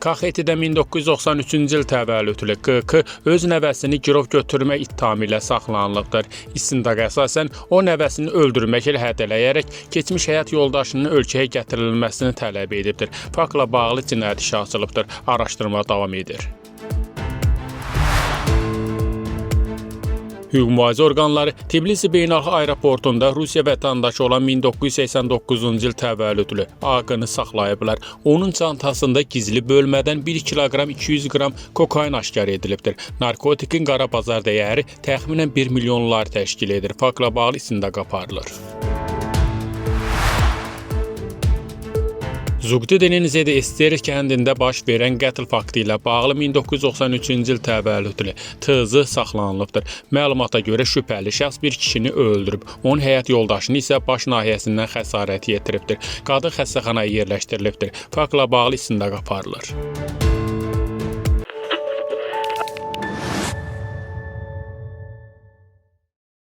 Kaxetidə 1993-cü il təvəllüdlü QK öz nəvəsini girov götürmə ittihamı ilə saxlanılıbdır. İstintaqa əsasən o nəvəsini öldürmək ilə hədələyərək keçmiş həyat yoldaşının ölkəyə gətirilməsini tələb edibdir. Faktla bağlı cinayət işi açılıbdır. Araşdırma davam edir. Hüquq-mühafizə orqanları Tbilisi beynəlxalq aeroportunda Rusiya vətəndaşı olan 1989-cu il təvəllüdlü AQ-nı saxlayıblar. Onun çantasında gizli bölmədən 1 kiloqram 200 qram kokain aşkar edilibdir. Narkotikin qara bazar dəyəri təxminən 1 milyonlar təşkil edir. Faktla bağlı istintaq aparılır. Zugdidinin Zedi-Ester kəndində baş verən qətl faktı ilə bağlı 1993-cü il təvəllüdlü TZ saxlanılıbdır. Məlumata görə şübhəli şəxs bir kişini öldürüb. Onun həyat yoldaşını isə baş nahiyəsindən xəsarət yetiribdir. Qadın xəstəxanaya yerləşdirilibdir. Faktla bağlı istintaq aparılır.